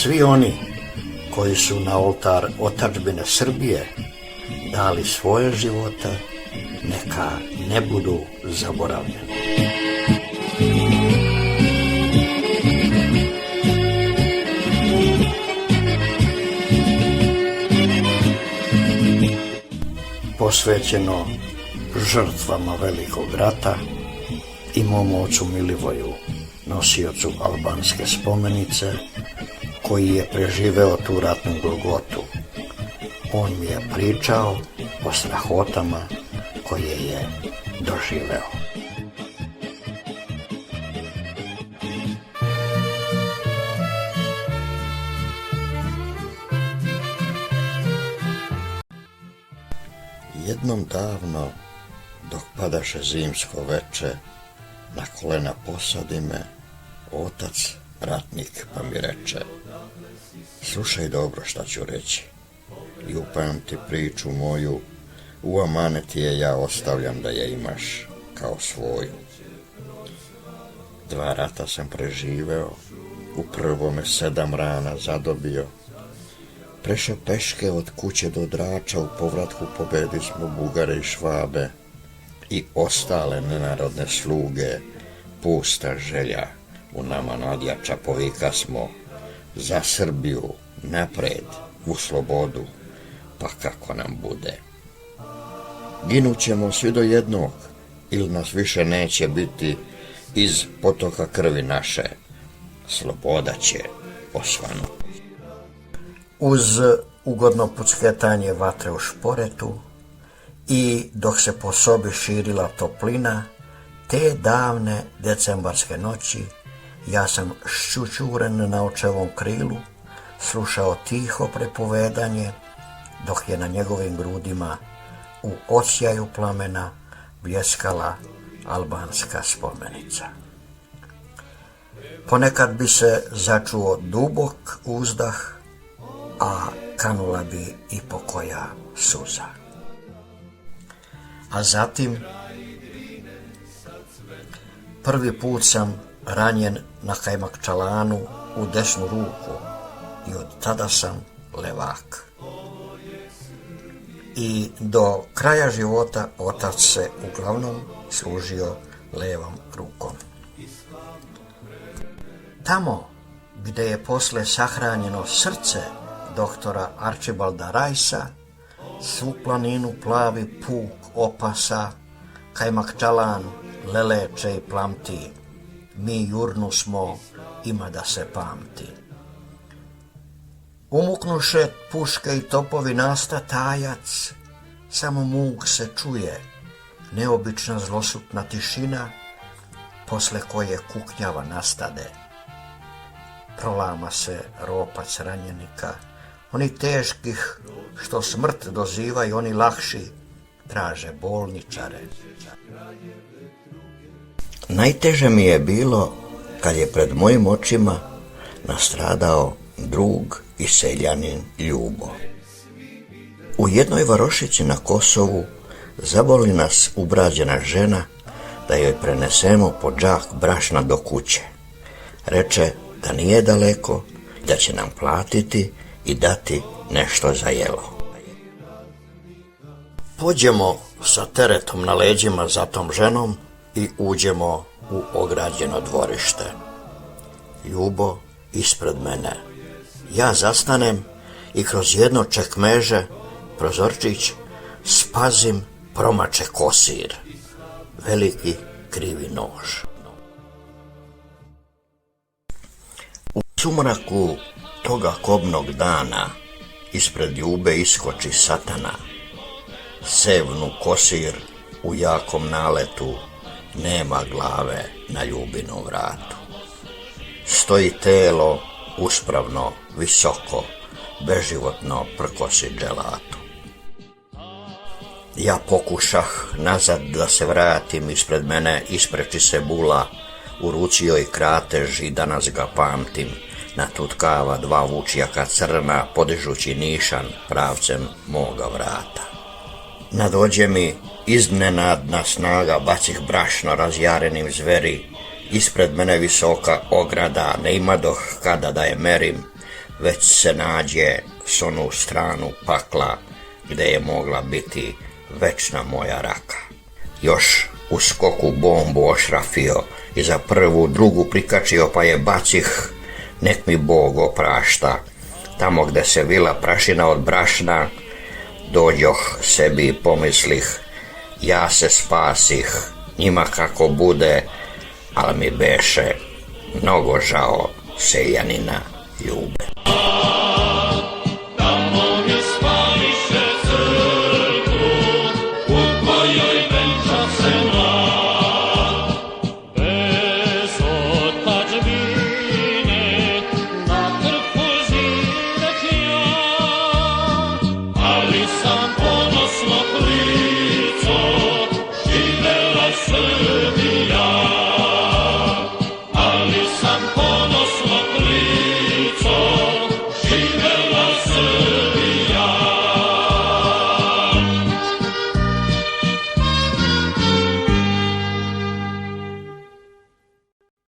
svi oni koji su na oltar otadžbine Srbije dali svoje živote, neka ne budu zaboravljeni. Posvećeno žrtvama Velikog rata i mom ocu Milivoju, nosiocu albanske spomenice, koji je preživeo tu ratnu golgotu. On mi je pričao o strahotama koje je doživeo. Jednom davno, dok padaše zimsko veče, na kolena posadi me otac ratnik, pa mi reče: slušaj dobro šta ću reći i upamti priču moju, u amanet je ja ostavljam da je imaš kao svoju. 2 rata sam preživeo, u prvome 7 rana zadobio, prešao peške od kuće do Drača, u povratku pobedi smo Bugare i Švabe i ostale nenarodne sluge, pusta želja u nama nadjača, povika smo za Srbiju, napred, u slobodu, pa kako nam bude. Ginućemo svi do jednog, ili nas više neće biti, iz potoka krvi naše, sloboda će osvanuti. Uz ugodno pucketanje vatre u šporetu i dok se po sobi širila toplina, te davne decembarske noći ja sam šćućuren na očevom krilu slušao tiho prepovedanje, dok je na njegovim grudima u osjaju plamena bljeskala albanska spomenica. Ponekad bi se začuo dubok uzdah, a kanula bi i pokoja suza. A zatim, prvi put sam ranjen na Kajmakčalanu u desnu ruku i od tada sam levak. I do kraja života otac se uglavnom služio levom rukom. Tamo gdje je posle sahranjeno srce doktora Arčibalda Rajsa, svu planinu plavi puk opasa, Kajmakčalan leleče i plamti, mi jurnu smo, ima da se pamti. Umuknuše puške i topovi nasta tajac, samo muk se čuje, neobična zlosutna tišina, posle koje kuknjava nastade. Prolama se ropac ranjenika, oni teških što smrt doziva i oni lakši traže bolničare. Najteže mi je bilo kad je pred mojim očima nastradao drug i seljanin Ljubo. U jednoj varošici na Kosovu zaboli nas ubrađena žena da joj prenesemo po džak brašna do kuće. Reče da nije daleko, da će nam platiti i dati nešto za jelo. Pođemo sa teretom na leđima za tom ženom i uđemo u ograđeno dvorište. Ljubo ispred mene. Ja zastanem i kroz jedno čekmeže, prozorčić, spazim promače kosir, veliki krivi nož. U sumraku toga kobnog dana ispred Ljube iskoči satana, sevnu kosir u jakom naletu, nema glave na Ljubinom vratu. Stoji telo uspravno, visoko, beživotno prkosi dželatu. Ja pokušah nazad da se vratim, ispred mene ispreči se bula, u ruci joj kratež i danas ga pamtim, natutkava 2 vučjaka crna, podižući nišan pravcem moga vrata. Nadođe mi iznenadna snaga, bacih brašno razjarenim zveri, ispred mene visoka ograda, ne imadoh kada da je merim, već se nađe s onu stranu pakla gde je mogla biti večna moja raka. Još u skoku bombu ošrafio i za prvu, drugu prikačio pa je bacih, nek mi Bog oprašta. Tamo gde se vila prašina od brašna, dođoh sebi i pomislih, ja se spasih, njima kako bude, ali mi beše mnogo žao seljanina Ljube.